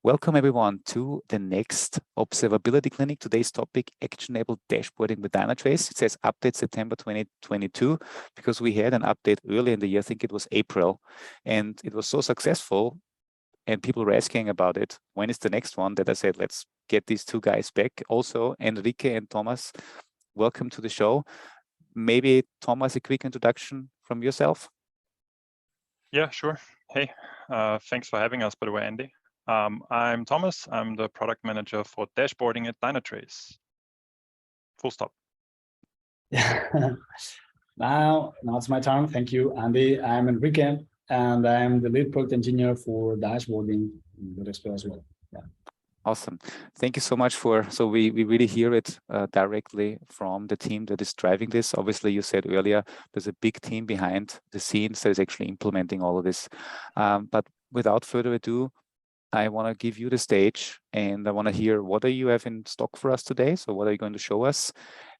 Welcome everyone to the next Observability Clinic. Today's topic, Actionable Dashboarding with Dynatrace. It says update September 2022 because we had an update early in the year, I think it was April, and it was so successful and people were asking about it. When is the next one? That I said, let's get these two guys back. Also, Enrique and Thomas, welcome to the show. Maybe Thomas, a quick introduction from yourself. Yeah, sure. Hey, thanks for having us, by the way, Andy. I'm Thomas. I'm the product manager for dashboarding at Dynatrace. Full stop. Now it's my turn. Thank you, Andy. I'm Enrique, and I'm the lead product engineer for dashboarding in Explorer as well. Yeah. Awesome. Thank you so much so we really hear it directly from the team that is driving this. Obviously, you said earlier, there's a big team behind the scenes that is actually implementing all of this. But without further ado, I want to give you the stage and I want to hear what do you have in stock for us today? So what are you going to show us?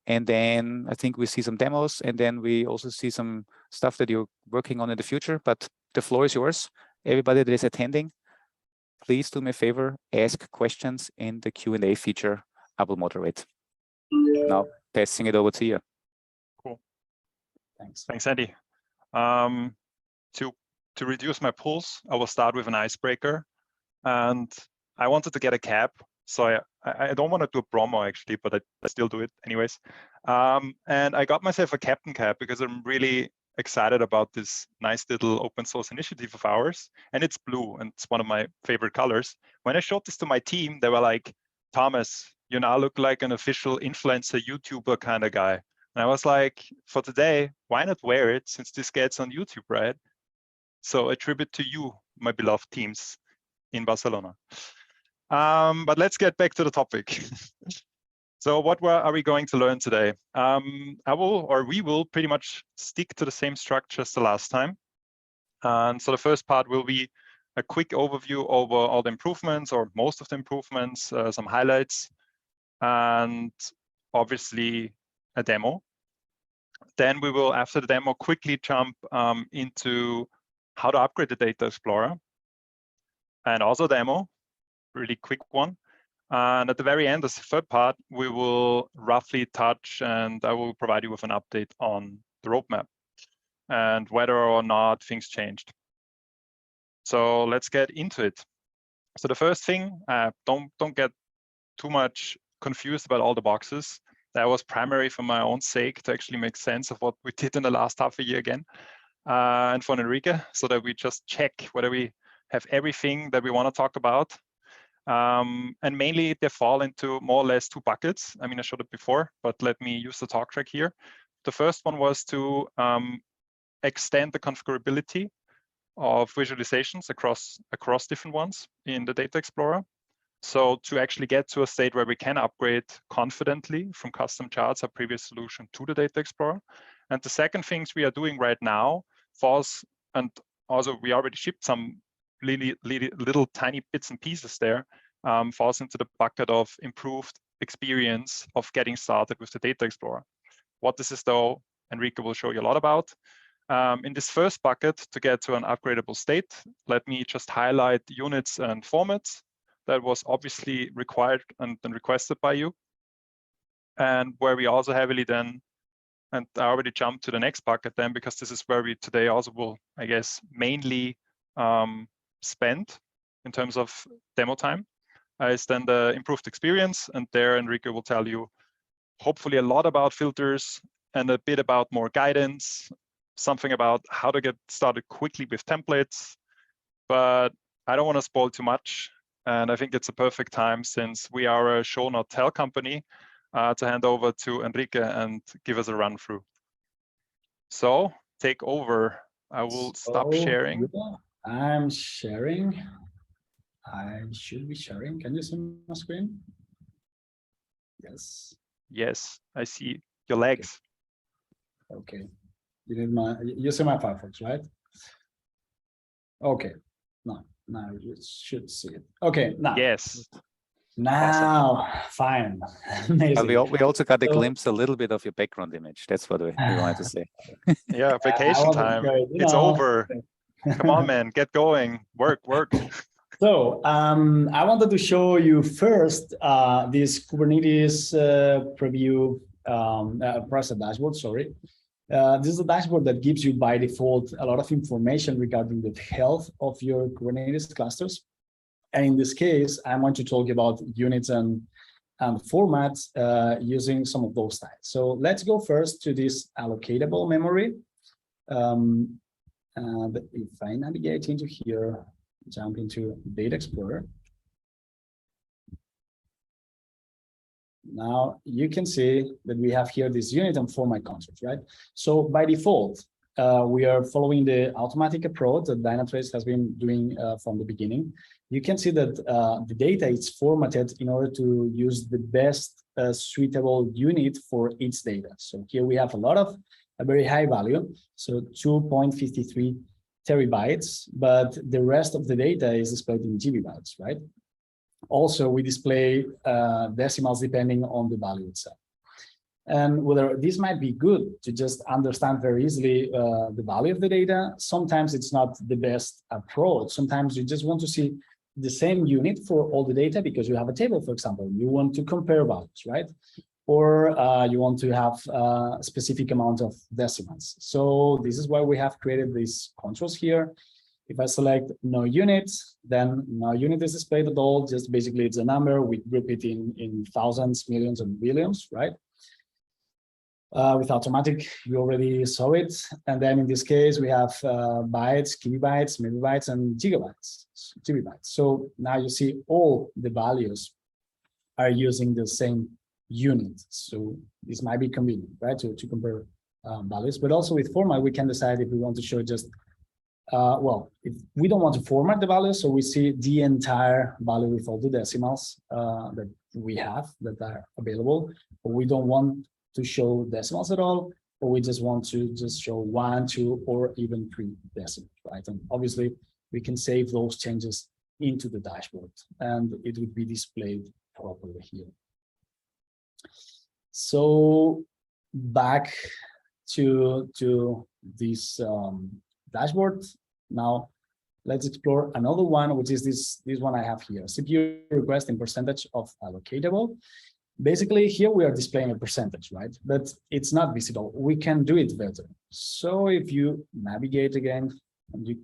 And then I think we see some demos and then we also see some stuff that you're working on in the future, but the floor is yours. Everybody that is attending, please do me a favor, ask questions in the Q&A feature. I will moderate. Now passing it over to you. Cool. Thanks. Thanks, Andy. To reduce my pulse, I will start with an icebreaker. And I wanted to get a cap, so I don't want to do a promo actually, but I still do it anyways. And I got myself a captain cap because I'm really excited about this nice little open source initiative of ours, and it's blue and it's one of my favorite colors. When I showed this to my team, they were like, Thomas, you now look like an official influencer YouTuber kind of guy. And I was like, for today, why not wear it since this gets on YouTube, right? So a tribute to you, my beloved teams in Barcelona. But let's get back to the topic. So what are we going to learn today? We will pretty much stick to the same structure as the last time. And so the first part will be a quick overview over all the improvements or most of the improvements, some highlights, and obviously a demo. Then we will, after the demo, quickly jump into how to upgrade the Data Explorer. And also demo, really quick one. And at the very end, as the third part, we will roughly touch and I will provide you with an update on the roadmap and whether or not things changed. So let's get into it. So the first thing, don't get too much confused about all the boxes. That was primarily for my own sake to actually make sense of what we did in the last half a year again. And for Enrique, so that we just check whether we have everything that we want to talk about. And mainly they fall into more or less two buckets. I mean, I showed it before, but let me use the talk track here. The first one was to extend the configurability of visualizations across different ones in the Data Explorer. So to actually get to a state where we can upgrade confidently from custom charts, our previous solution, to the Data Explorer. And the second things we are doing right now falls, and also we already shipped some little tiny bits and pieces there, falls into the bucket of improved experience of getting started with the Data Explorer. What this is though, Enrique will show you a lot about. In this first bucket, to get to an upgradable state, let me just highlight units and formats that was obviously required and requested by you. And where we also heavily then, and I already jumped to the next bucket then, because this is where we today also will, I guess, mainly spend in terms of demo time, is then the improved experience. And there Enrique will tell you hopefully a lot about filters and a bit about more guidance, something about how to get started quickly with templates. But I don't want to spoil too much. And I think it's a perfect time, since we are a show not tell company, to hand over to Enrique and give us a run through. So take over. I will stop sharing. Yeah. I'm sharing. I should be sharing. Can you see my screen? Yes. Yes, I see your legs. Okay. You see my Firefox, right? Okay. Now you should see it. Okay. Now. Yes. Now, awesome. Fine. Amazing. We also got a glimpse a little bit of your background image. That's what we wanted to say. Yeah, vacation time. It's over. Come on, man, get going. Work. So I wanted to show you first this Kubernetes preview process dashboard, sorry. This is a dashboard that gives you by default a lot of information regarding the health of your Kubernetes clusters. And in this case, I'm going to talk about units and formats using some of those styles. So let's go first to this allocatable memory. And if I navigate into here, jump into Data Explorer. Now you can see that we have here this unit and format concepts, right? So by default, we are following the automatic approach that Dynatrace has been doing from the beginning. You can see that the data is formatted in order to use the best suitable unit for each data. So here we have a very high value, so 2.53 terabytes, but the rest of the data is displayed in gigabytes, right? Also, we display decimals depending on the value itself. And whether this might be good to just understand very easily the value of the data, sometimes it's not the best approach. Sometimes you just want to see the same unit for all the data because you have a table, for example. You want to compare values, right? Or you want to have a specific amount of decimals. So this is why we have created these controls here. If I select no units, then no unit is displayed at all. Just basically it's a number. We group it in thousands, millions, and billions, right? With automatic, you already saw it. And then in this case, we have bytes, kilobytes, megabytes, and gigabytes. So now you see all the values are using the same unit. So this might be convenient, right, to compare values. But also with format, we can decide if we want to show just well, if we don't want to format the values, so we see the entire value with all the decimals that we have that are available, but we don't want to show decimals at all, or we just want to just show 1, 2, or even 3 decimals, right? And obviously, we can save those changes into the dashboard, and it would be displayed properly here. So back to this dashboard. Now let's explore another one, which is this one I have here, CPU request in percentage of allocatable. Basically here we are displaying a percentage, right? But it's not visible. We can do it better. So if you navigate again and you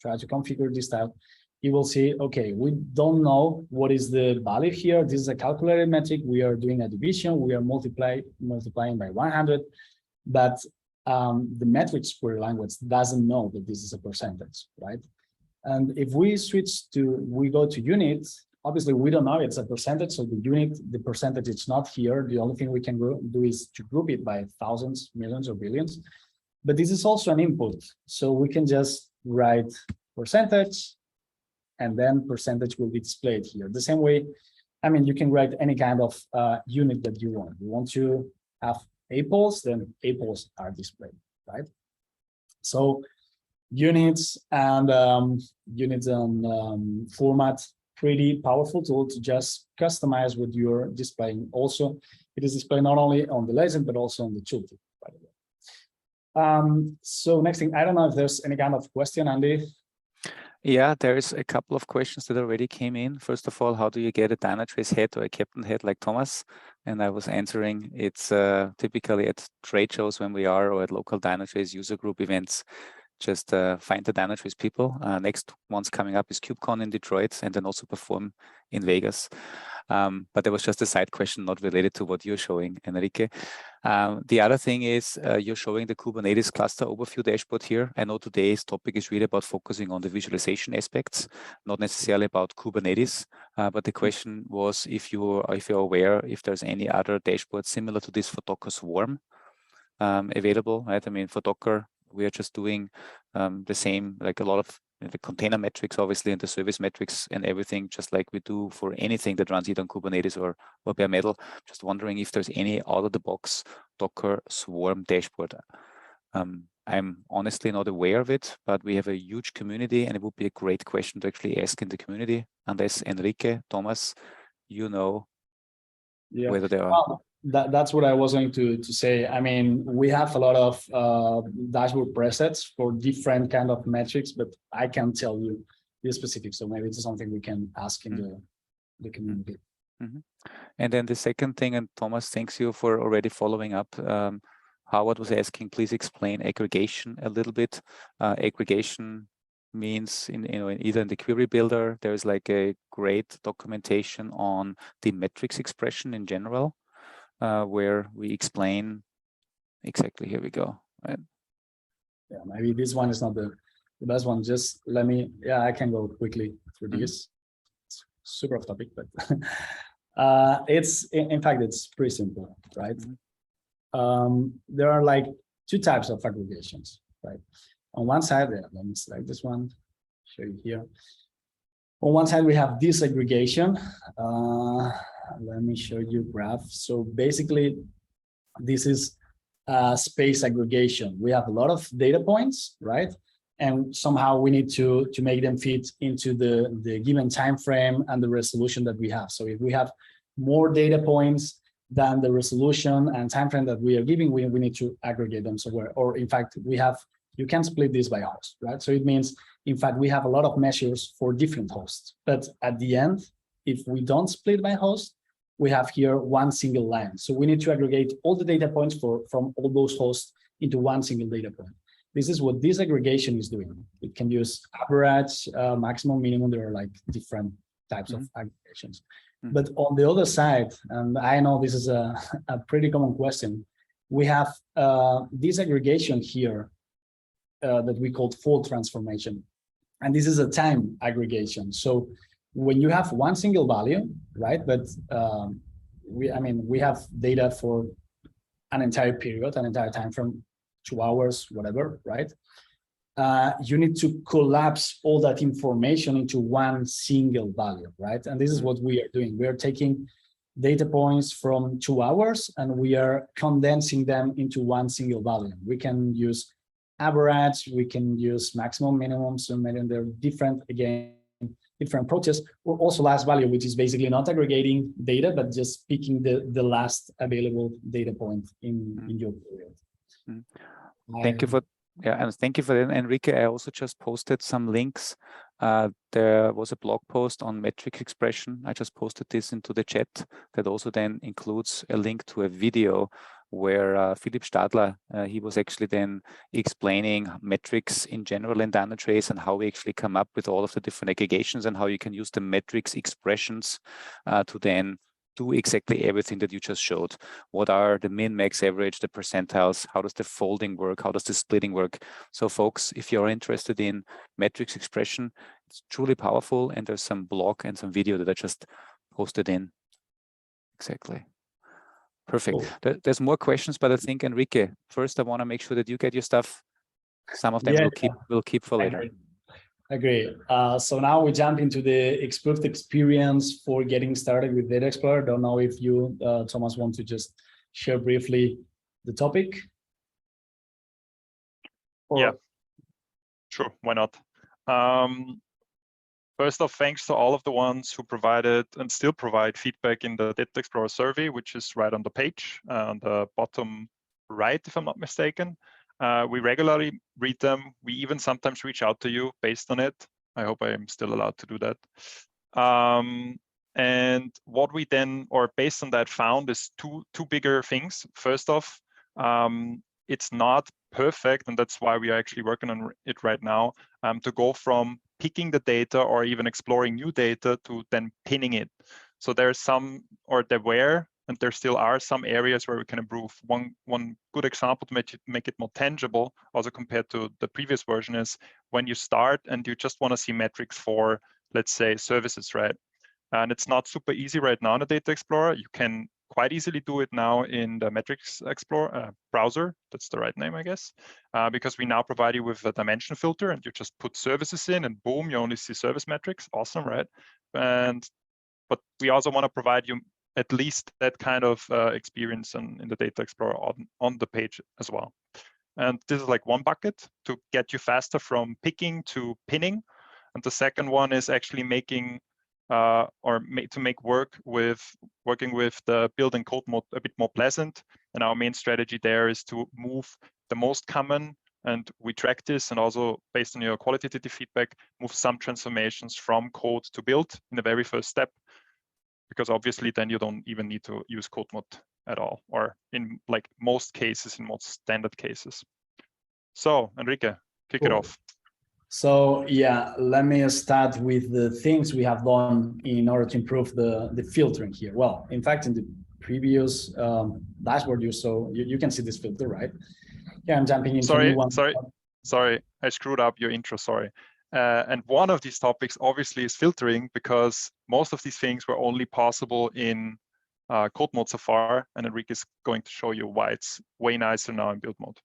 try to configure this style, you will see, okay, we don't know what is the value here. This is a calculated metric. We are doing a division. We are multiplying by 100, but the metrics query language doesn't know that this is a percentage, right? And if we go to units, obviously we don't know it's a percentage. So the percentage is not here. The only thing we can do is to group it by thousands, millions, or billions. But this is also an input. So we can just write percentage, and then percentage will be displayed here. The same way, I mean, you can write any kind of unit that you want. You want to have apples, then apples are displayed, right? So units and format, pretty powerful tool to just customize what you're displaying. Also, it is displayed not only on the legend, but also on the tooltip, by the way. So next thing, I don't know if there's any kind of question, Andy. Yeah, there is a couple of questions that already came in. First of all, how do you get a Dynatrace head or a captain head like Thomas? And I was answering, it's typically at trade shows when we are, or at local Dynatrace user group events. Just find the Dynatrace people. Next one's coming up is KubeCon in Detroit, and then also perform in Vegas. But there was just a side question not related to what you're showing, Enrique. The other thing is you're showing the Kubernetes cluster overview dashboard here. I know today's topic is really about focusing on the visualization aspects, not necessarily about Kubernetes. But the question was if you're aware if there's any other dashboard similar to this for Docker Swarm available, right? I mean, for Docker, we are just doing the same, like a lot of the container metrics, obviously, and the service metrics and everything, just like we do for anything that runs either on Kubernetes or bare metal. Just wondering if there's any out-of-the-box Docker Swarm dashboard. I'm honestly not aware of it, but we have a huge community, and it would be a great question to actually ask in the community, unless Enrique, Thomas, you know whether there are. That's what I was going to say. I mean, we have a lot of dashboard presets for different kind of metrics, but I can't tell you be specific. So maybe it's something we can ask in the community. And then the second thing, and Thomas, thanks you for already following up. Howard was asking, please explain aggregation a little bit. Aggregation means either in the query builder, there's like a great documentation on the metrics expression in general, where we explain exactly, here we go. Right? Yeah, maybe this one is not the best one. Just let me, I can go quickly through this. It's super off topic, but in fact, it's pretty simple, right? There are like two types of aggregations, right? On one side, let me select this one, show you here. On one side, we have this aggregation. Let me show you graph. So basically, this is space aggregation. We have a lot of data points, right? And somehow we need to make them fit into the given time frame and the resolution that we have. So if we have more data points than the resolution and time frame that we are giving, we need to aggregate them somewhere. Or in fact, you can split this by host, right? So it means, in fact, we have a lot of measures for different hosts. But at the end, if we don't split by host, we have here one single line. So we need to aggregate all the data points from all those hosts into one single data point. This is what this aggregation is doing. It can use average, maximum, minimum. There are like different types of aggregations. But on the other side, and I know this is a pretty common question, we have this aggregation here that we call fault transformation. And this is a time aggregation. So when you have one single value, right? But we have data for an entire period, an entire time from 2 hours, whatever, right? You need to collapse all that information into one single value, right? And this is what we are doing. We are taking data points from 2 hours and we are condensing them into one single value. We can use average, we can use maximum, minimum, so they're different, again, different approaches, or also last value, which is basically not aggregating data, but just picking the last available data point in your period. Thank you for and thank you for that, Enrique. I also just posted some links. There was a blog post on metric expression. I just posted this into the chat. That also then includes a link to a video where Philipp Stadler, he was actually then explaining metrics in general in Dynatrace and how we actually come up with all of the different aggregations and how you can use the metrics expressions to then do exactly everything that you just showed. What are the min, max, average, the percentiles? How does the folding work? How does the splitting work? So folks, if you're interested in metrics expression, it's truly powerful. And there's some blog and some video that I just posted in. Exactly. Perfect. Cool. There's more questions, but I think, Enrique, first I want to make sure that you get your stuff. Some of them we'll keep for later. Agree. So now we jump into the improved experience for getting started with Data Explorer. Don't know if you, Thomas, want to just share briefly the topic? Yeah, sure. Why not? First off, thanks to all of the ones who provided and still provide feedback in the Data Explorer survey, which is right on the page, on the bottom right, if I'm not mistaken. We regularly read them. We even sometimes reach out to you based on it. I hope I am still allowed to do that. And what we then, or based on that, found is two bigger things. First off, it's not perfect, and that's why we are actually working on it right now, to go from picking the data or even exploring new data to then pinning it. So there's some, or there were, and there still are some areas where we can improve. One good example to make it more tangible, also compared to the previous version, is when you start and you just want to see metrics for, let's say, services, right? And it's not super easy right now in the Data Explorer. You can quite easily do it now in the Metrics Explorer browser. That's the right name, I guess, because we now provide you with a dimension filter, and you just put services in, and boom, you only see service metrics. Awesome, right? But we also want to provide you at least that kind of experience in the Data Explorer on the page as well. And this is like one bucket to get you faster from picking to pinning. And the second one is actually making to make working with the build and code mode a bit more pleasant. And our main strategy there is to move the most common And we track this, and also based on your qualitative feedback, move some transformations from code to build in the very first step, because obviously then you don't even need to use code mode at all, or in like most cases, in most standard cases. So Enrique, kick it off. So yeah, let me start with the things we have done in order to improve the filtering here. Well, in fact, in the previous dashboard you can see this filter, right? Yeah, I'm jumping into new one. Sorry, I screwed up your intro, sorry. And one of these topics obviously is filtering, because most of these things were only possible in code mode so far, and Enrique is going to show you why it's way nicer now in build mode.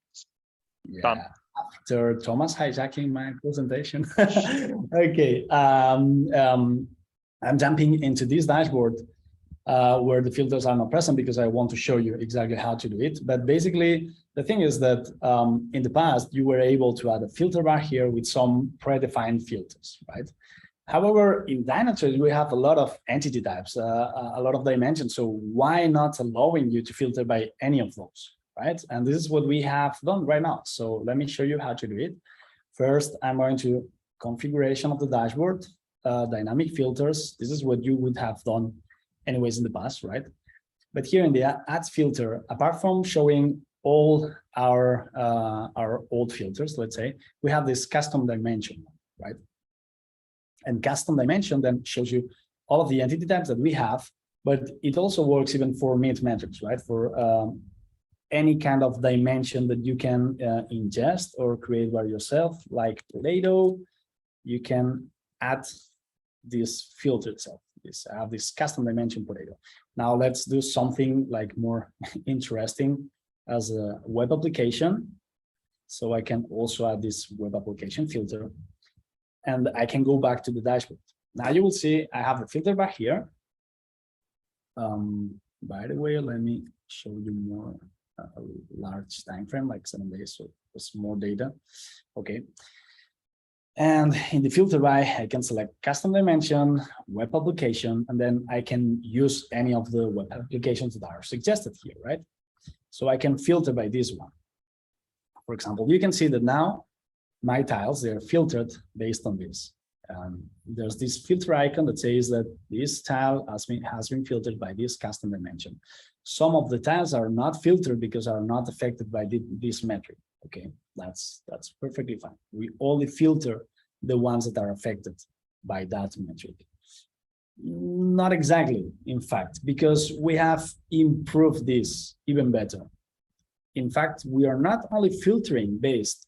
Yeah. Done. After Thomas hijacking my presentation. Okay, I'm jumping into this dashboard where the filters are not present, because I want to show you exactly how to do it. But basically, the thing is that in the past, you were able to add a filter bar here with some predefined filters, right? However, in Dynatrace, we have a lot of entity types, a lot of dimensions. So why not allowing you to filter by any of those, right? And this is what we have done right now. So let me show you how to do it. First, I'm going to configuration of the dashboard, dynamic filters. This is what you would have done anyways in the past, right? But here in the add filter, apart from showing all our old filters, let's say, we have this custom dimension, right? And custom dimension then shows you all of the entity types that we have, but it also works even for mid metrics, right? For any kind of dimension that you can ingest or create by yourself, like potato, you can add this filter itself. I have this custom dimension potato. Now let's do something like more interesting as a web application. So I can also add this web application filter, and I can go back to the dashboard. Now you will see I have a filter back here. By the way, let me show you more a large time frame, like 7 days, so there's more data. Okay. And in the filter by, I can select custom dimension, web application, and then I can use any of the web applications that are suggested here, right? So I can filter by this one. For example, you can see that now my tiles, they're filtered based on this. There's this filter icon that says that this tile has been filtered by this custom dimension. Some of the tiles are not filtered because are not affected by this metric. Okay, that's perfectly fine. We only filter the ones that are affected by that metric. Not exactly, in fact, because we have improved this even better. In fact, we are not only filtering based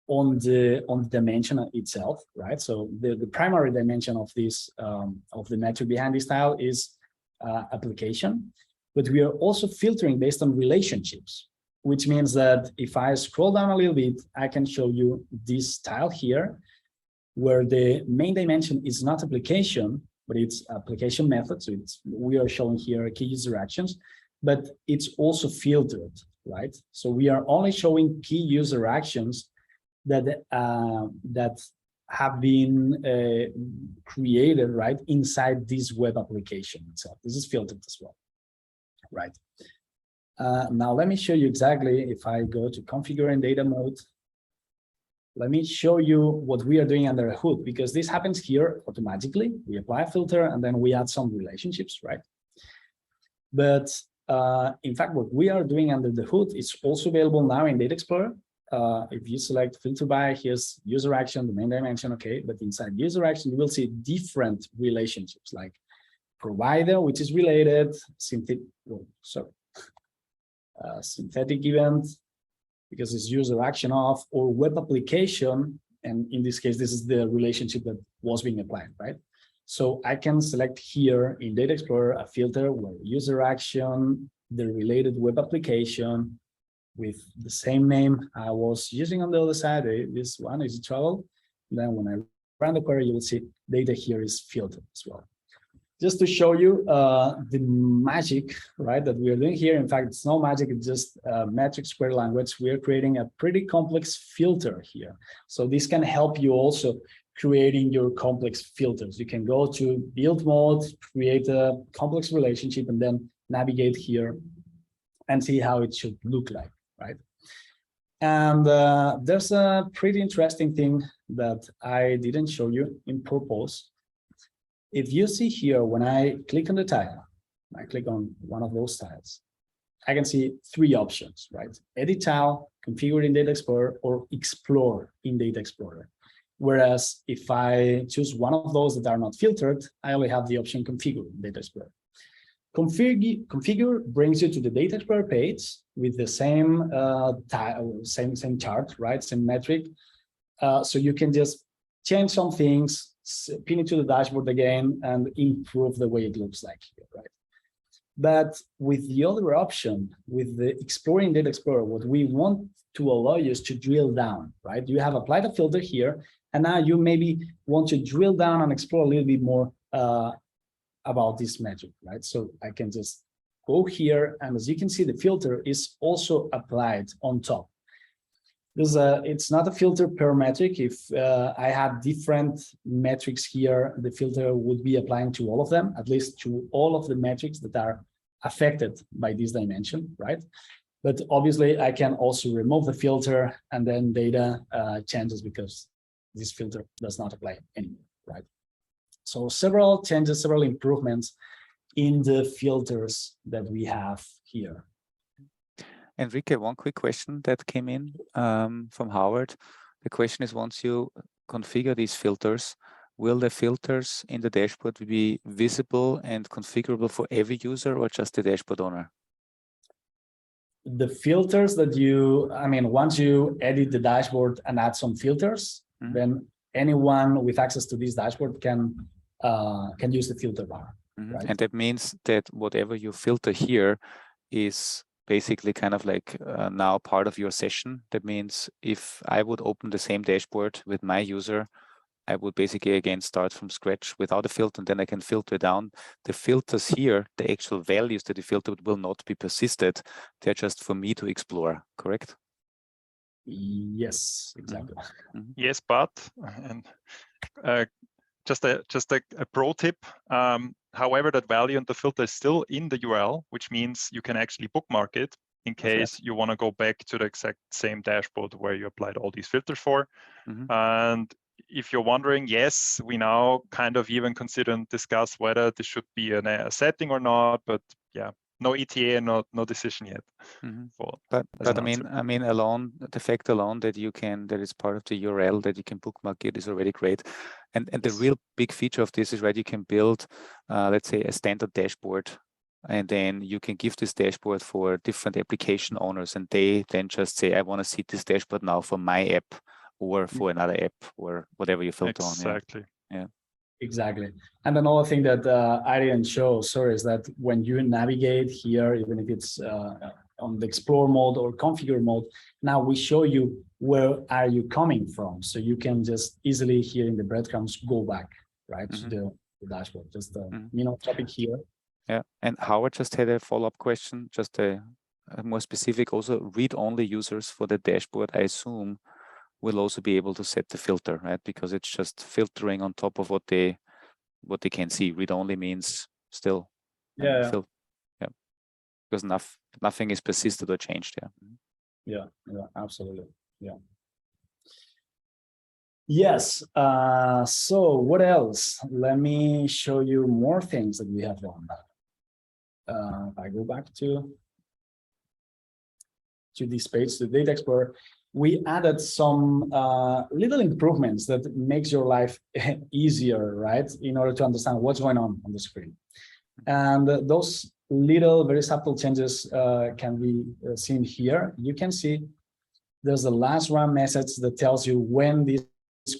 on the dimension itself, right? So the primary dimension of this of the metric behind this tile is application, but we are also filtering based on relationships, which means that if I scroll down a little bit, I can show you this tile here, where the main dimension is not application, but it's application method. So we are showing here key user actions, but it's also filtered, right? So we are only showing key user actions that have been created, right, inside this web application itself. This is filtered as well, right? Now let me show you exactly, if I go to configure in data mode, let me show you what we are doing under a hood, because this happens here automatically. We apply a filter and then we add some relationships, right? But in fact, what we are doing under the hood is also available now in Data Explorer. If you select filter by, here's user action, the main dimension, okay, but inside user action, you will see different relationships like provider, which is related, synthetic event, because it's user action of, or web application, and in this case, this is the relationship that was being applied, right? So I can select here in Data Explorer a filter where user action, the related web application, with the same name I was using on the other side. This one is travel. Then when I run the query, you will see data here is filtered as well. Just to show you the magic, right, that we are doing here. In fact, it's no magic, it's just metric square language. We are creating a pretty complex filter here. So this can help you also creating your complex filters. You can go to build mode, create a complex relationship, and then navigate here and see how it should look like. Right. And there's a pretty interesting thing that I didn't show you in purpose. If you see here, when I click on the tile, I click on one of those tiles, I can see three options, right? Edit tile, configure in Data Explorer, or explore in Data Explorer. Whereas if I choose one of those that are not filtered, I only have the option configure in Data Explorer. Configure brings you to the Data Explorer page with the same tile, same chart, right? Same metric. So you can just change some things, pin it to the dashboard again, and improve the way it looks like here, right? But with the other option, with the exploring Data Explorer, what we want to allow you is to drill down, right? You have applied a filter here, and now you maybe want to drill down and explore a little bit more about this metric, right? So I can just go here, and as you can see, the filter is also applied on top. It's not a filter per metric. If I had different metrics here, the filter would be applying to all of them, at least to all of the metrics that are affected by this dimension, right? But obviously, I can also remove the filter, and then data changes because this filter does not apply anymore, right? So several changes, several improvements in the filters that we have here. Enrique, one quick question that came in from Howard. The question is, once you configure these filters, will the filters in the dashboard be visible and configurable for every user or just the dashboard owner? The filters that once you edit the dashboard and add some filters, then anyone with access to this dashboard can use the filter bar. Right? And that means that whatever you filter here is basically kind of like now part of your session. That means if I would open the same dashboard with my user, I would basically again start from scratch without a filter, and then I can filter down. The filters here, the actual values that you filtered will not be persisted. They're just for me to explore, correct? Yes, exactly. Yes, but and just a pro tip. However, that value and the filter is still in the URL, which means you can actually bookmark it in case you want to go back to the exact same dashboard where you applied all these filters for. And if you're wondering, yes, we now kind of even consider and discuss whether this should be a setting or not, but yeah, no ETA and no decision yet. But I mean, alone, the fact alone that you can, that is part of the URL that you can bookmark it is already great. And the real big feature of this is, right, you can build, let's say, a standard dashboard, and then you can give this dashboard for different application owners, and they then just say, I want to see this dashboard now for my app or for another app or whatever you filter on. Yeah. Exactly. And another thing that I didn't show, sorry, is that when you navigate here, even if it's on the explore mode or configure mode, now we show you where are you coming from. So you can just easily here in the breadcrumbs go back, right, to the dashboard, just the topic here. Yeah, and Howard just had a follow-up question, just a more specific, also read-only users for the dashboard, I assume, will also be able to set the filter, right? Because it's just filtering on top of what they can see. Read only means still because nothing is persisted or changed. Yeah, absolutely. Yeah. Yes. So what else? Let me show you more things that we have done. If I go back to this page, the Data Explorer, we added some little improvements that makes your life easier, right? In order to understand what's going on the screen. And those little, very subtle changes can be seen here. You can see there's the last run message that tells you when this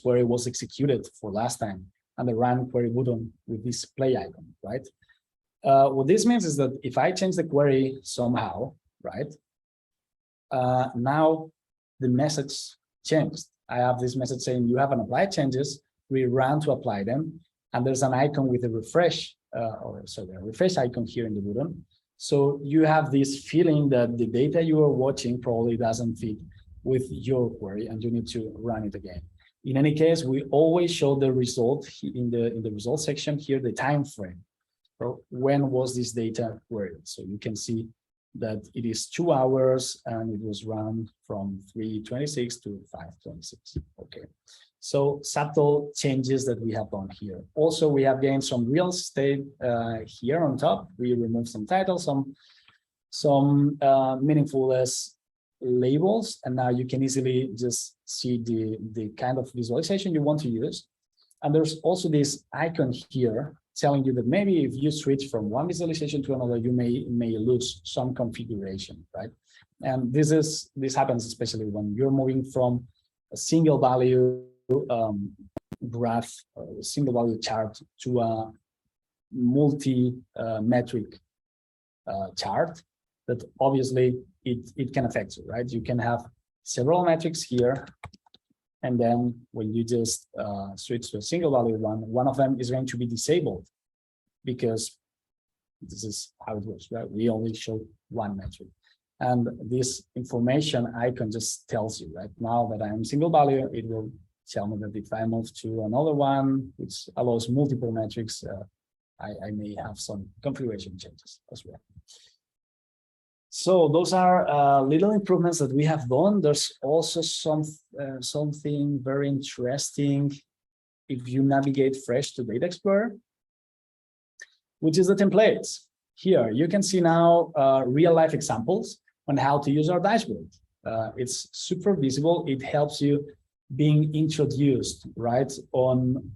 query was executed for last time, and the run query button with this play icon, right? What this means is that if I change the query somehow, right? Now the message changed. I have this message saying you haven't applied changes. We ran to apply them, and there's an icon with a refresh, a refresh icon here in the button. So you have this feeling that the data you are watching probably doesn't fit with your query, and you need to run it again. In any case, we always show the result in the result section here, the time frame. So when was this data queried? So you can see that it is 2 hours and it was run from 3:26 to 5:26. Okay. So subtle changes that we have done here. Also, we have gained some real estate here on top. We removed some titles, some meaningful labels, and now you can easily just see the kind of visualization you want to use. And there's also this icon here telling you that maybe if you switch from one visualization to another, you may lose some configuration, right? And this happens especially when you're moving from a single value graph, a single value chart to a multi-metric chart. That obviously it can affect you, right? You can have several metrics here, and then when you just switch to a single value one of them is going to be disabled, because this is how it works, right? We only show one metric. And this information icon just tells you, right? Now that I'm single value, it will tell me that if I move to another one, which allows multiple metrics, I may have some configuration changes as well. So those are little improvements that we have done. There's also something very interesting if you navigate fresh to Data Explorer, which is the templates. Here you can see now real-life examples on how to use our dashboard. It's super visible. It helps you being introduced right on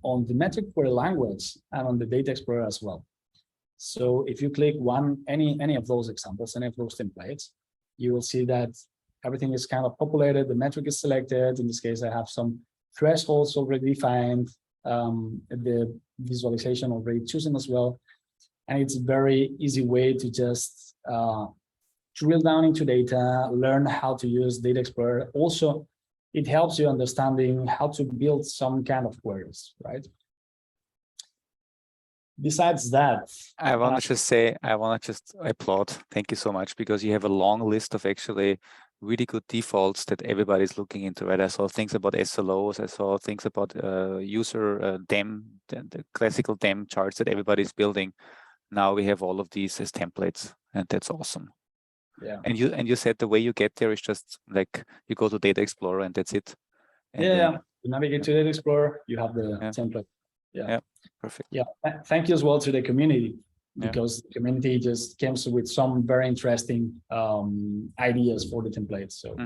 the metric query language and on the Data Explorer as well. So if you click any of those examples, any of those templates, you will see that everything is kind of populated. The metric is selected. In this case, I have some thresholds already defined, the visualization already chosen as well. And it's a very easy way to just drill down into data, learn how to use Data Explorer. Also, it helps you understanding how to build some kind of queries, right? Besides that, I want to just say, I want to just applaud. Thank you so much, because you have a long list of actually really good defaults that everybody's looking into, right? I saw things about SLOs, I saw things about user DEM, the classical DEM charts that everybody's building. Now we have all of these as templates, and that's awesome. Yeah. And you said the way you get there is just like you go to Data Explorer and that's it. And yeah, you navigate to Data Explorer, you have the template. Yeah, perfect. Yeah, thank you as well to the community, because the community just comes with some very interesting ideas for the templates. So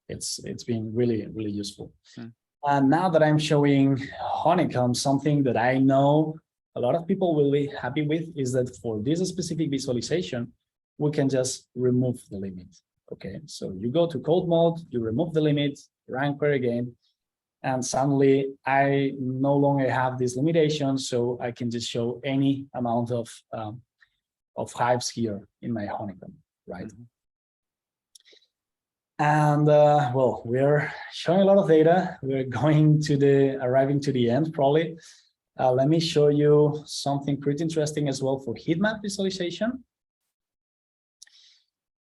it's been really useful. And now that I'm showing Honeycomb, something that I know a lot of people will be happy with is that for this specific visualization, we can just remove the limit. Okay, so you go to code mode, you remove the limit, run query again, and suddenly I no longer have this limitation, so I can just show any amount of hives here in my Honeycomb, right? And well, we're showing a lot of data. We're arriving to the end probably. Let me show you something pretty interesting as well for heat map visualization,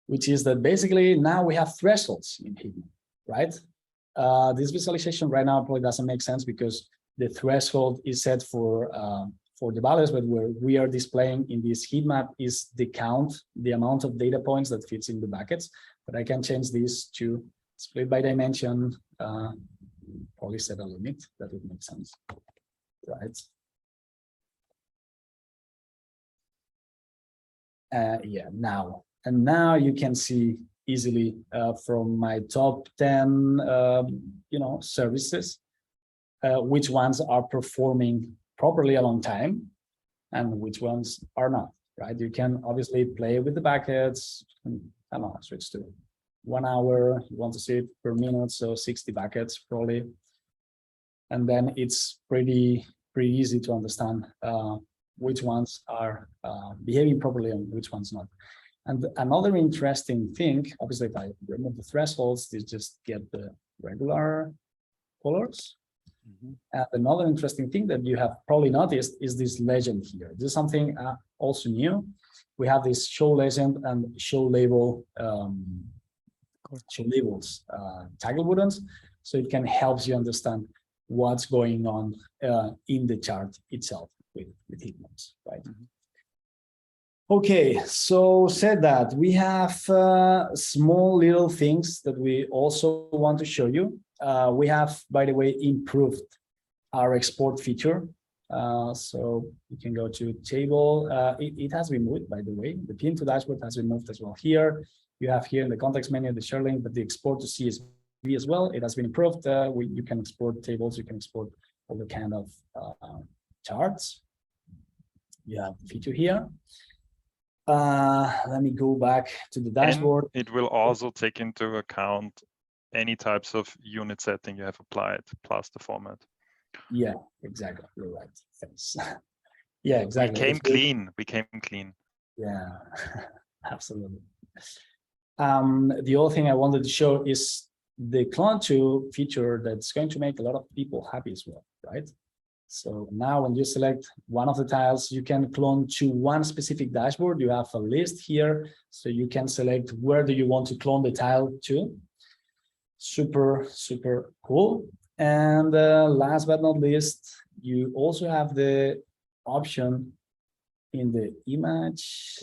which is that basically now we have thresholds in heat map, right? This visualization right now probably doesn't make sense because the threshold is set for the values, but where we are displaying in this heat map is the count, the amount of data points that fits in the buckets. But I can change this to split by dimension, probably set a limit that would make sense, right? Yeah, now you can see easily from my top 10 services which ones are performing properly a long time and which ones are not, right? You can obviously play with the buckets. I don't know, switch to 1 hour. You want to see it per minute, so 60 buckets probably, and then it's pretty easy to understand which ones are behaving properly and which ones not. And another interesting thing, obviously, if I remove the thresholds, you just get the regular colors. And another interesting thing that you have probably noticed is this legend here. This is something also new. We have this show legend and show label, show labels toggle buttons, so it can help you understand what's going on in the chart itself with heat maps, right? Okay, so said that, we have small little things that we also want to show you. We have, by the way, improved our export feature. So you can go to table. It has been moved, by the way. The pin to dashboard has been moved as well here. You have here in the context menu the share link, but the export to CSV as well. It has been improved. You can export tables. You can export all the kind of charts. You have the feature here. Let me go back to the dashboard. And it will also take into account any types of unit setting you have applied, plus the format. Yeah, exactly. You're right. Thanks. Yeah, exactly. We came clean. Yeah, absolutely. The other thing I wanted to show is the clone to feature that's going to make a lot of people happy as well, right? So now when you select one of the tiles, you can clone to one specific dashboard. You have a list here, so you can select where do you want to clone the tile to. Super, super cool. And last but not least, you also have the option in the image,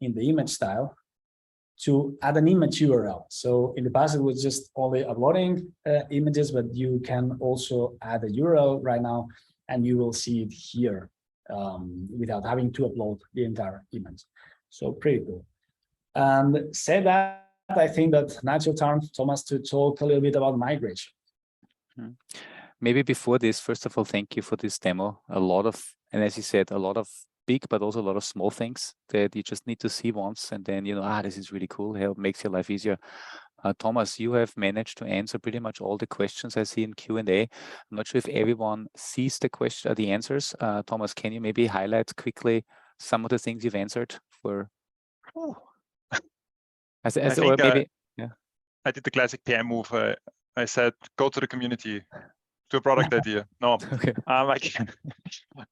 in the image style, to add an image URL. So in the past, it was just only uploading images, but you can also add a URL right now, and you will see it here without having to upload the entire image. So pretty cool. And said that, I think that now it's your turn, Thomas, to talk a little bit about migration. Maybe before this, first of all, thank you for this demo. A lot of, and as you said, a lot of big, but also a lot of small things that you just need to see once, and then, you know, this is really cool. It makes your life easier. Thomas, you have managed to answer pretty much all the questions I see in Q&A. I'm not sure if everyone sees the answers. Thomas, can you maybe highlight quickly some of the things you've answered for? Oh. I did the classic PM move. I said, go to the community, to a product idea. No, okay.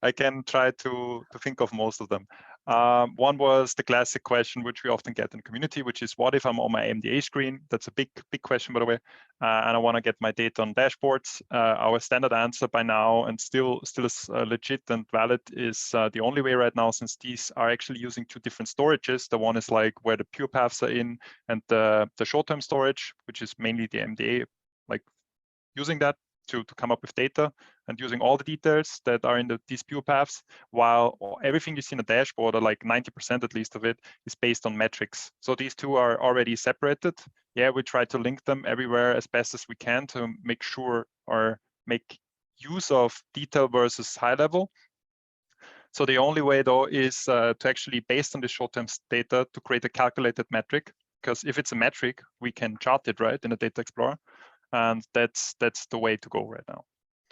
I can try to think of most of them. One was the classic question, which we often get in the community, which is, what if I'm on my MDA screen? That's a big question, by the way. And I want to get my data on dashboards. Our standard answer by now, and still is legit and valid, is the only way right now, since these are actually using two different storages. The one is like where the pure paths are in, and the short-term storage, which is mainly the MDA, like using that to come up with data and using all the details that are in these pure paths, while everything you see in the dashboard, or like 90% at least of it, is based on metrics. So these two are already separated. Yeah, we try to link them everywhere as best as we can to make sure or make use of detail versus high level. So the only way though is to actually, based on the short-term data, to create a calculated metric, because if it's a metric, we can chart it, right, in the Data Explorer. And that's the way to go right now.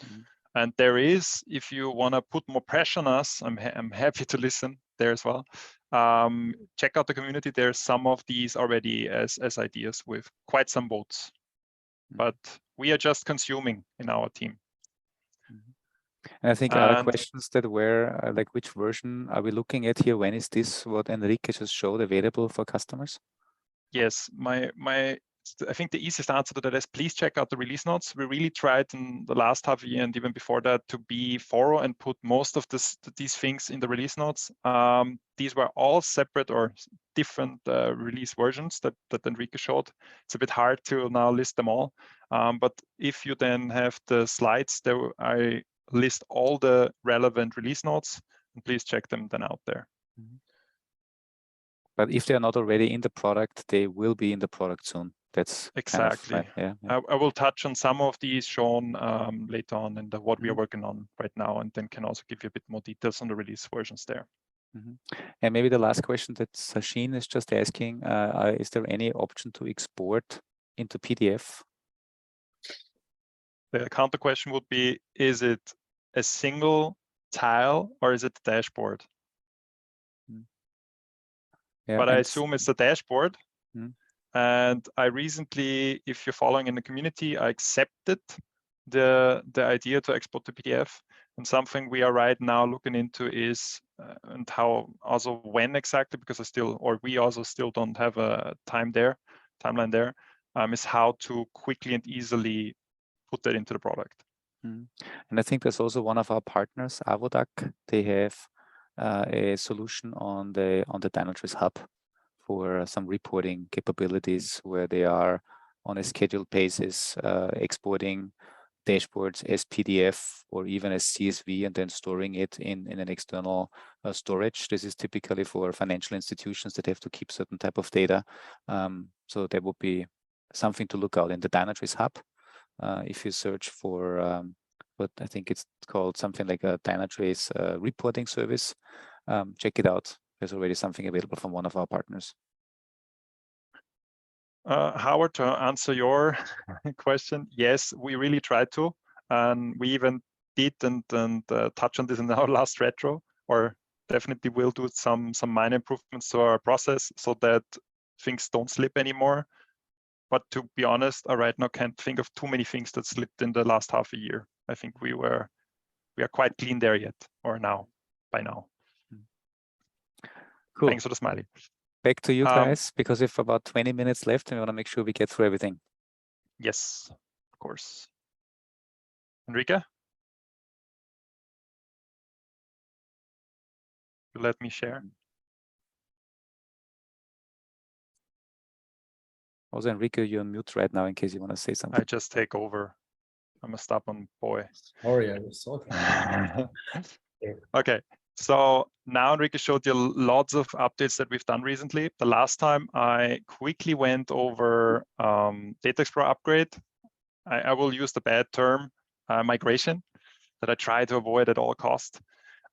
Mm-hmm. And there is, if you want to put more pressure on us, I'm happy to listen there as well. Check out the community. There's some of these already as ideas with quite some votes. Mm-hmm. But we are just consuming in our team. Mm-hmm. And I think other questions that were like, which version are we looking at here? When is this, what Enrique just showed, available for customers? Yes, I think the easiest answer to that is, please check out the release notes. We really tried in the last half year and even before that to be thorough and put most of these things in the release notes. These were all separate or different release versions that Enrique showed. It's a bit hard to now list them all. But if you then have the slides, there I list all the relevant release notes, and please check them then out there. Mm-hmm. But if they're not already in the product, they will be in the product soon. That's exactly. Kind of, yeah. I will touch on some of these shown later on in what we are working on right now, and then can also give you a bit more details on the release versions there. Mm-hmm. And maybe the last question that Sachin is just asking, is there any option to export into PDF? The counter question would be, is it a single tile or is it the dashboard? Yeah, but I assume it's the dashboard. Mm-hmm. And I recently, if you're following in the community, I accepted the idea to export to PDF. And something we are right now looking into is, and how also when exactly, because we also still don't have a timeline there, is how to quickly and easily put that into the product. And I think there's also one of our partners, Avodac. They have a solution on the Dynatrace Hub for some reporting capabilities where they are on a scheduled basis exporting dashboards as PDF or even as CSV and then storing it in an external storage. This is typically for financial institutions that have to keep certain type of data. So that would be something to look out in the Dynatrace Hub. If you search for what I think it's called something like a Dynatrace reporting service, check it out. There's already something available from one of our partners. Howard, to answer your question, yes, we really tried to, and we even did and touch on this in our last retro, or definitely will do some minor improvements to our process so that things don't slip anymore. But to be honest, I right now can't think of too many things that slipped in the last half a year. I think we are quite clean there yet, or by now. Cool. Thanks for the smiley. Back to you guys, because we have about 20 minutes left and we want to make sure we get through everything. Yes, of course. Enrique? You let me share. Also, Enrique, you're on mute right now in case you want to say something. I just take over. I'm a stubborn boy. Sorry, I was talking. Okay, so now Enrique showed you lots of updates that we've done recently. The last time I quickly went over Data Explorer upgrade. I will use the bad term migration that I try to avoid at all costs.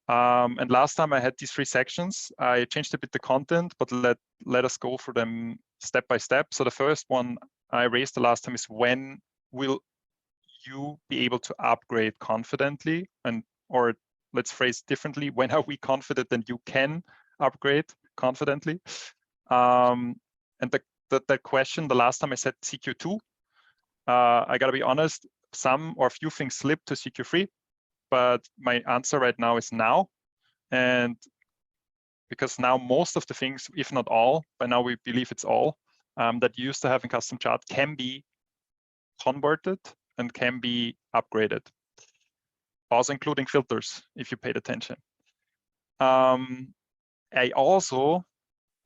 And last time I had these 3 sections. I changed a bit the content, but let us go through them step by step. So the first one I raised the last time is, when will you be able to upgrade confidently? Or let's phrase differently, when are we confident that you can upgrade confidently? And that question, the last time I said CQ2, I gotta be honest, some or a few things slipped to CQ3, but my answer right now is now. And because now most of the things, if not all, by now we believe it's all, that you used to have in custom chart can be converted and can be upgraded. Also including filters, if you paid attention. I also,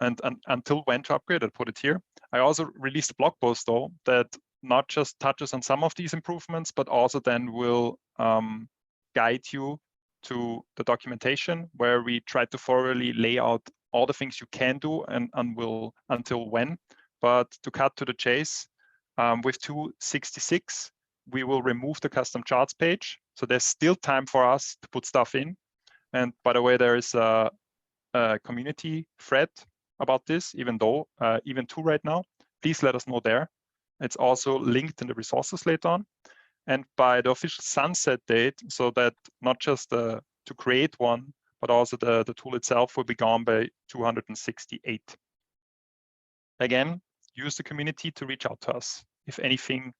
and until when to upgrade, I'll put it here. I also released a blog post though that not just touches on some of these improvements, but also then will guide you to the documentation where we try to thoroughly lay out all the things you can do and will until when. But to cut to the chase, with 266, we will remove the custom charts page. So there's still time for us to put stuff in. And by the way, there is a community thread about this, even 2 right now. Please let us know there. It's also linked in the resources later on. And by the official sunset date, so that not just to create one, but also the tool itself will be gone by 268. Again, use the community to reach out to us if anything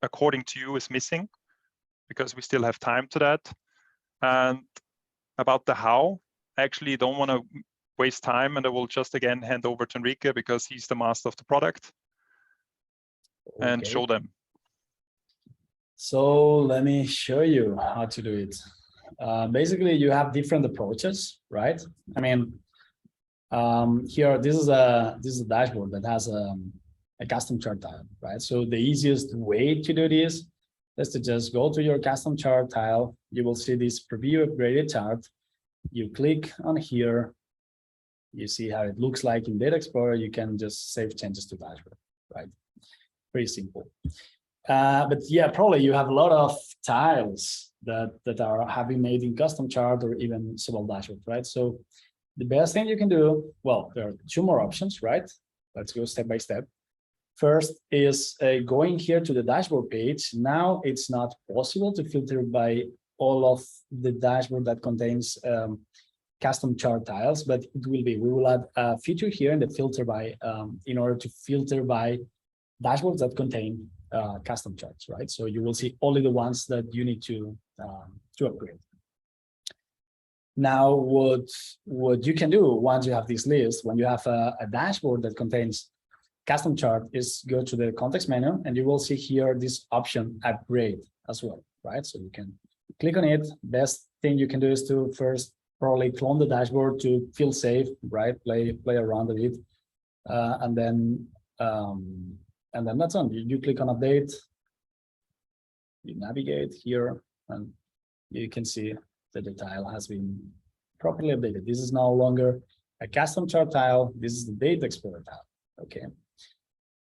according to you is missing, because we still have time to that. And about the how, I actually don't want to waste time, and I will just again hand over to Enrique because he's the master of the product. Okay. And show them. So let me show you how to do it. Basically, you have different approaches, right? I mean, here this is a dashboard that has a custom chart tile, right? So the easiest way to do this is to just go to your custom chart tile. You will see this preview upgraded chart. You click on here. You see how it looks like in Data Explorer. You can just save changes to dashboard, right? Pretty simple. But yeah, probably you have a lot of tiles that are having made in custom chart or even small dashboard, right? So the best thing you can do, well, there are 2 more options, right? Let's go step by step. First is going here to the dashboard page. Now it's not possible to filter by all of the dashboard that contains custom chart tiles, but it will be. We will add a feature here in the filter by in order to filter by dashboards that contain custom charts, right? So you will see only the ones that you need to upgrade. Now, what you can do once you have this list, when you have a dashboard that contains custom chart, is go to the context menu, and you will see here this option upgrade as well, right? So you can click on it. Best thing you can do is to first probably clone the dashboard to feel safe, right? Play around with it, and then that's on. You click on update, you navigate here, and you can see that the tile has been properly updated. This is no longer a custom chart tile. This is the Data Explorer tile. Okay.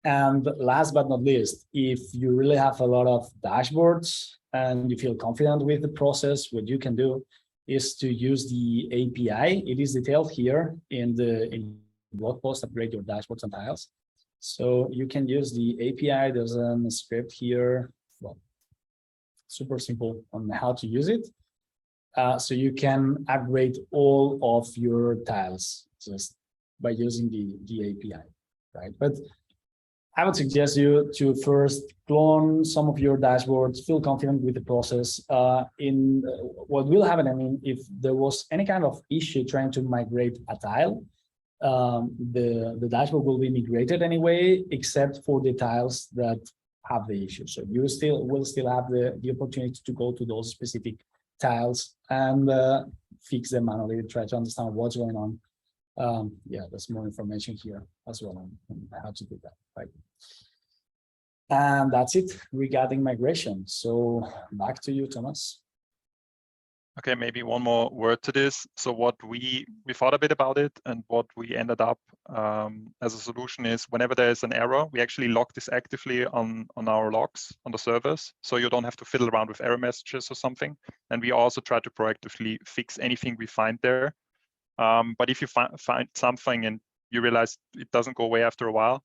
And last but not least, if you really have a lot of dashboards and you feel confident with the process, what you can do is to use the API. It is detailed here in the blog post, Upgrade Your Dashboards and Tiles. So you can use the API. There's a script here. Well, super simple on how to use it. So you can upgrade all of your tiles just by using the API, right? But I would suggest you to first clone some of your dashboards, feel confident with the process. What will happen, I mean, if there was any kind of issue trying to migrate a tile, the dashboard will be migrated anyway, except for the tiles that have the issue. So you will still have the opportunity to go to those specific tiles and fix them manually, try to understand what's going on. Yeah, there's more information here as well on how to do that, right? And that's it regarding migration. So back to you, Thomas. Okay, maybe one more word to this. So what we thought a bit about it, and what we ended up as a solution is whenever there is an error, we actually log this actively on our logs on the servers. So you don't have to fiddle around with error messages or something. And we also try to proactively fix anything we find there. But if you find something and you realize it doesn't go away after a while,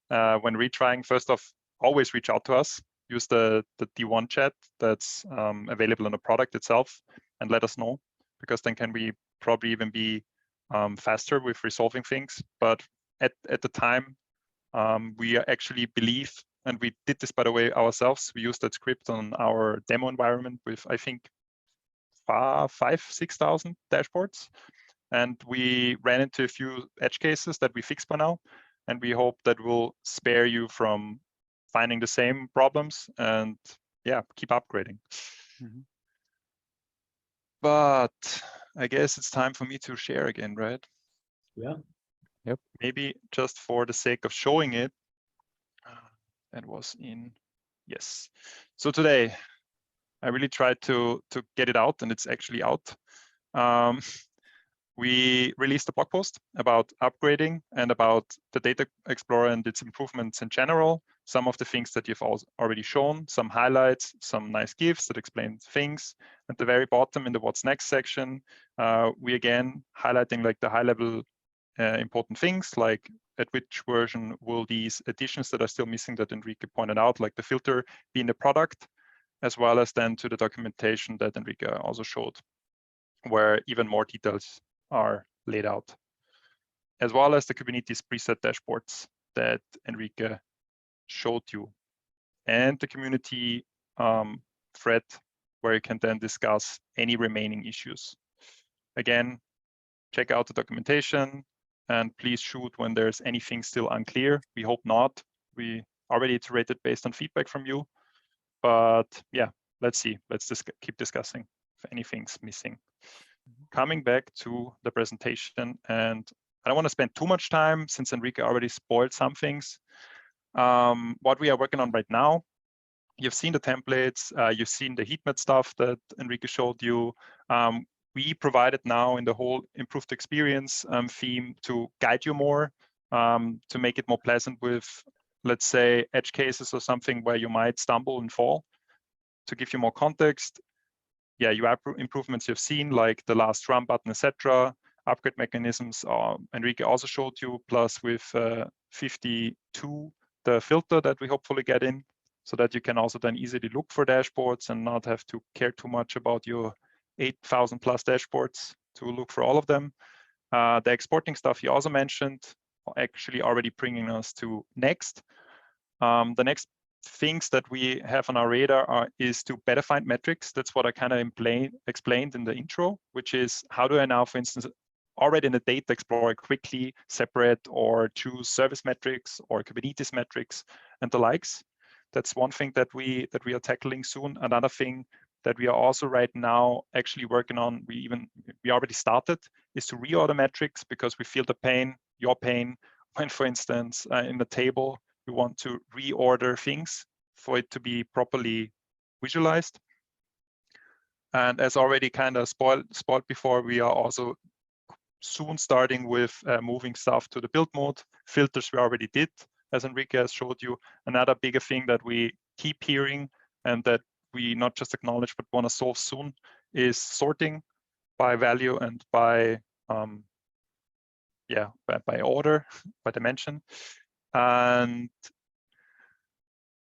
when retrying, first off, always reach out to us. Use the D1 chat that's available in the product itself and let us know, because then can we probably even be faster with resolving things. But at the time, we actually believe, and we did this, by the way, ourselves. We used that script on our demo environment with, I think, 6,000 dashboards. And we ran into a few edge cases that we fixed by now. And we hope that will spare you from finding the same problems and yeah, keep upgrading. Mm-hmm. But I guess it's time for me to share again, right? Yeah. Yep. Maybe just for the sake of showing it. That was in, yes. So today, I really tried to get it out, and it's actually out. We released a blog post about upgrading and about the Data Explorer and its improvements in general. Some of the things that you've already shown, some highlights, some nice GIFs that explain things. At the very bottom in the What's Next section, we again highlighting like the high-level important things, like at which version will these additions that are still missing that Enrique pointed out, like the filter, be in the product, as well as then to the documentation that Enrique also showed, where even more details are laid out, as well as the Kubernetes preset dashboards that Enrique showed you, and the community thread where you can then discuss any remaining issues. Again, check out the documentation and please shoot when there's anything still unclear. We hope not. We already iterated based on feedback from you, but yeah, let's see. Let's just keep discussing if anything's missing. Coming back to the presentation, and I don't want to spend too much time since Enrique already spoiled some things. What we are working on right now, you've seen the templates, you've seen the heat map stuff that Enrique showed you. We provided now in the whole improved experience theme to guide you more, to make it more pleasant with, let's say, edge cases or something where you might stumble and fall. To give you more context, yeah, UI improvements you've seen, like the last run button, etc. Upgrade mechanisms, Enrique also showed you, plus with 52, the filter that we hopefully get in, so that you can also then easily look for dashboards and not have to care too much about your 8,000 plus dashboards to look for all of them. The exporting stuff you also mentioned, actually already bringing us to next. The next things that we have on our radar is to better find metrics. That's what I kind of explained in the intro, which is how do I now, for instance, already in the Data Explorer quickly separate or choose service metrics or Kubernetes metrics and the likes. That's one thing that we are tackling soon. Another thing that we are also right now actually working on, we already started, is to reorder metrics, because we feel the pain, your pain, when, for instance, in the table, we want to reorder things for it to be properly visualized. And as already kind of spoiled before, we are also soon starting with moving stuff to the build mode. Filters we already did, as Enrique has showed you. Another bigger thing that we keep hearing and that we not just acknowledge but want to solve soon is sorting by value and by by order, by dimension. And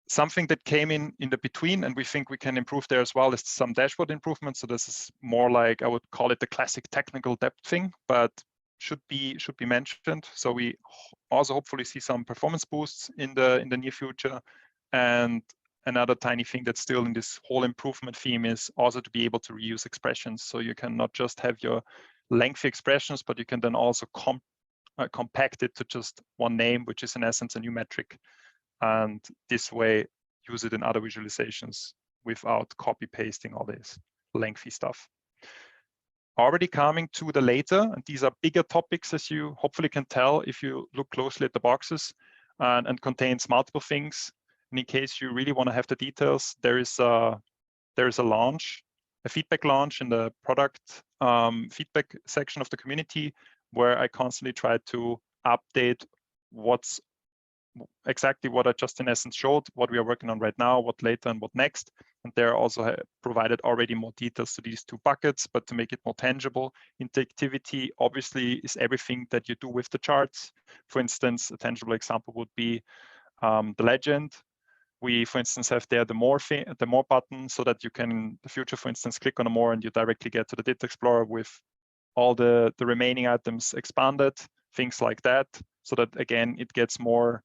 something that came in the between, and we think we can improve there as well, is some dashboard improvements. So this is more like, I would call it the classic technical depth thing, but should be mentioned. So we also hopefully see some performance boosts in the near future. And another tiny thing that's still in this whole improvement theme is also to be able to reuse expressions. So you can not just have your lengthy expressions, but you can then also compact it to just one name, which is in essence a new metric. And this way, use it in other visualizations without copy pasting all this lengthy stuff. Already coming to the later, and these are bigger topics, as you hopefully can tell if you look closely at the boxes, and contains multiple things. And in case you really want to have the details, there is a launch, a feedback launch in the product feedback section of the community, where I constantly try to update what's exactly what I just in essence showed, what we are working on right now, what later and what next. And there also provided already more details to these two buckets, but to make it more tangible, interactivity obviously is everything that you do with the charts. For instance, a tangible example would be the legend. We, for instance, have there the more button, so that you can in the future, for instance, click on a more and you directly get to the Data Explorer with all the remaining items expanded, things like that, so that again, it gets more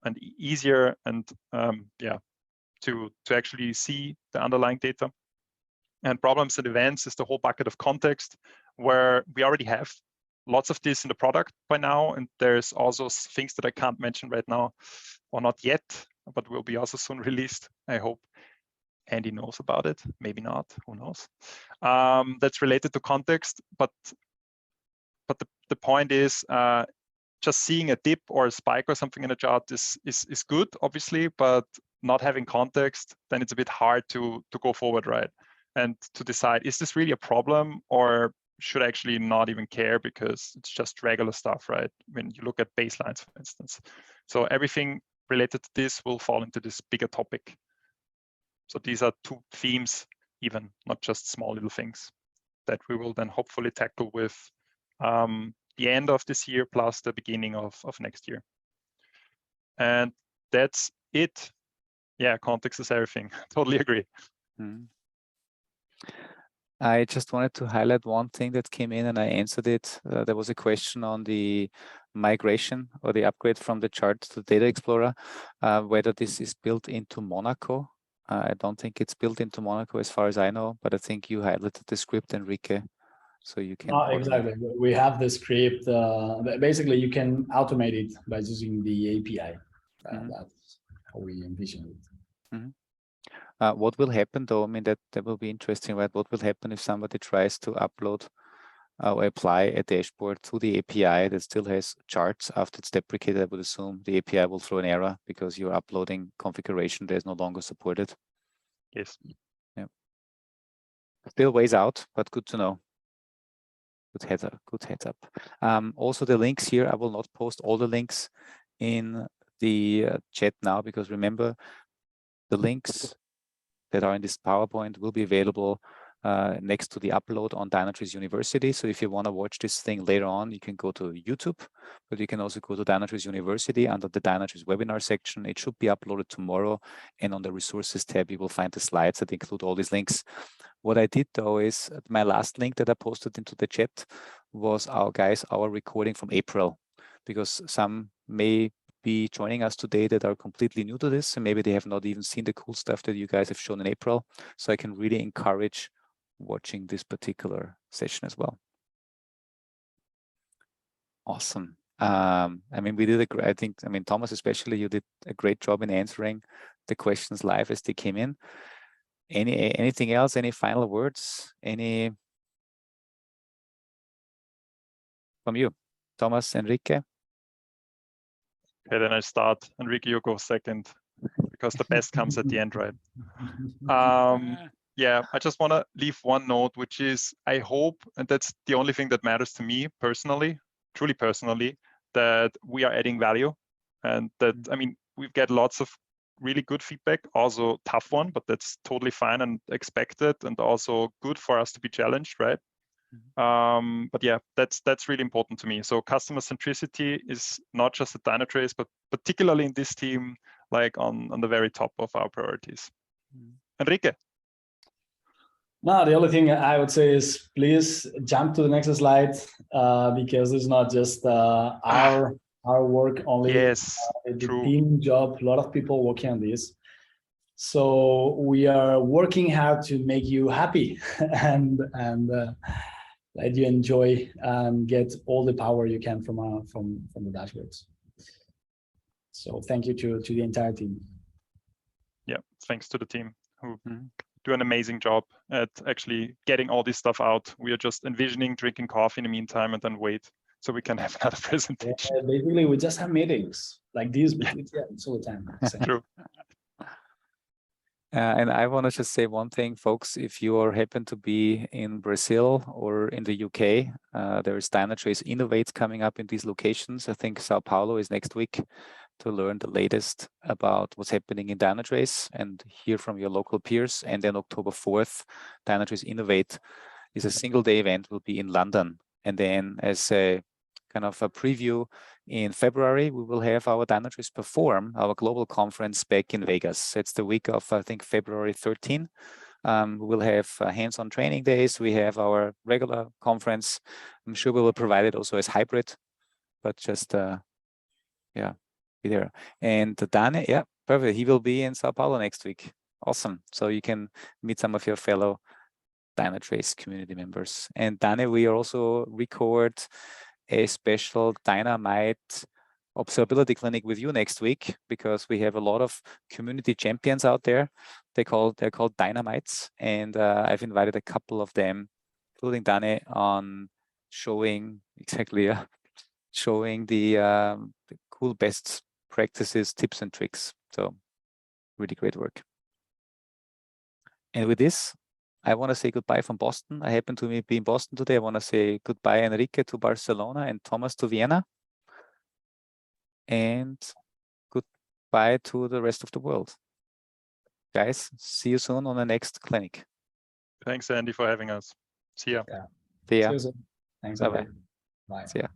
and easier and to actually see the underlying data. And problems and events is the whole bucket of context, where we already have lots of this in the product by now. And there's also things that I can't mention right now, or not yet, but will be also soon released, I hope. Andy knows about it, maybe not, who knows. That's related to context, but the point is, just seeing a dip or a spike or something in a chart is good, obviously, but not having context, then it's a bit hard to go forward, right? And to decide, is this really a problem, or should I actually not even care because it's just regular stuff, right? When you look at baselines, for instance. So everything related to this will fall into this bigger topic. So these are two themes, even not just small little things, that we will then hopefully tackle with the end of this year plus the beginning of next year. And that's it. Yeah, context is everything. Totally agree. I just wanted to highlight one thing that came in and I answered it. There was a question on the migration or the upgrade from the chart to Data Explorer, whether this is built into Monaco. I don't think it's built into Monaco as far as I know, but I think you highlighted the script, Enrique. So you can exactly. We have the script. Basically, you can automate it by using the API. That's how we envision it. What will happen, though? I mean, that will be interesting, right? What will happen if somebody tries to upload or apply a dashboard to the API that still has charts after it's deprecated? I would assume the API will throw an error because you're uploading configuration that is no longer supported. Yes. Yeah. Still ways out, but good to know. Good heads up. Also, the links here, I will not post all the links in the chat now, because remember, the links that are in this PowerPoint will be available next to the upload on Dynatrace University. So if you want to watch this thing later on, you can go to YouTube, but you can also go to Dynatrace University under the Dynatrace webinar section. It should be uploaded tomorrow. And on the resources tab, you will find the slides that include all these links. What I did, though, is my last link that I posted into the chat was our recording from April, because some may be joining us today that are completely new to this, and maybe they have not even seen the cool stuff that you guys have shown in April. So I can really encourage watching this particular session as well. Awesome. I mean, we did I think, I mean, Thomas, especially, you did a great job in answering the questions live as they came in. Anything else? Any final words? Any from you, Thomas, Enrique? Okay, then I start. Enrique, you go second, because the best comes at the end, right? Yeah, I just want to leave one note, which is I hope, and that's the only thing that matters to me personally, truly personally, that we are adding value, and that, I mean, we've got lots of really good feedback, also tough one, but that's totally fine and expected, and also good for us to be challenged, right? But yeah, that's really important to me. So customer centricity is not just at Dynatrace, but particularly in this team, like on the very top of our priorities. Enrique. No, the only thing I would say is please jump to the next slide, because it's not just our work only. Yes, the true. team job, a lot of people working on this. So we are working hard to make you happy and let you enjoy and get all the power you can from the dashboards. So thank you to the entire team. Yeah, thanks to the team who do an amazing job at actually getting all this stuff out. We are just envisioning drinking coffee in the meantime and then wait so we can have another presentation. Yeah, basically, we just have meetings like these, but it's all the time. True. And I want to just say one thing, folks. If you are happen to be in Brazil or in the UK, there is Dynatrace Innovate coming up in these locations. I think Sao Paulo is next week, to learn the latest about what's happening in Dynatrace and hear from your local peers. And then October 4th, Dynatrace Innovate is a single-day event, will be in London. And then as a kind of a preview, in February, we will have our Dynatrace Perform, our global conference, back in Vegas. It's the week of, I think, February 13. We will have hands-on training days. We have our regular conference. I'm sure we will provide it also as hybrid, but just, yeah, be there. And Dane, yeah, perfect. He will be in Sao Paulo next week. Awesome. So you can meet some of your fellow Dynatrace community members. And Dane, we also record a special Dynamite Observability Clinic with you next week, because we have a lot of community champions out there. They're called Dynamites, and I've invited a couple of them, including Dane, on showing showing the cool best practices, tips and tricks. So really great work. And with this, I want to say goodbye from Boston. I happen to be in Boston today. I want to say goodbye, Enrique, to Barcelona, and Thomas to Vienna. And goodbye to the rest of the world. Guys, see you soon on the next clinic. Thanks, Andy, for having us. See ya. Yeah. See ya. See you soon. Thanks. Bye-bye. Bye. See ya.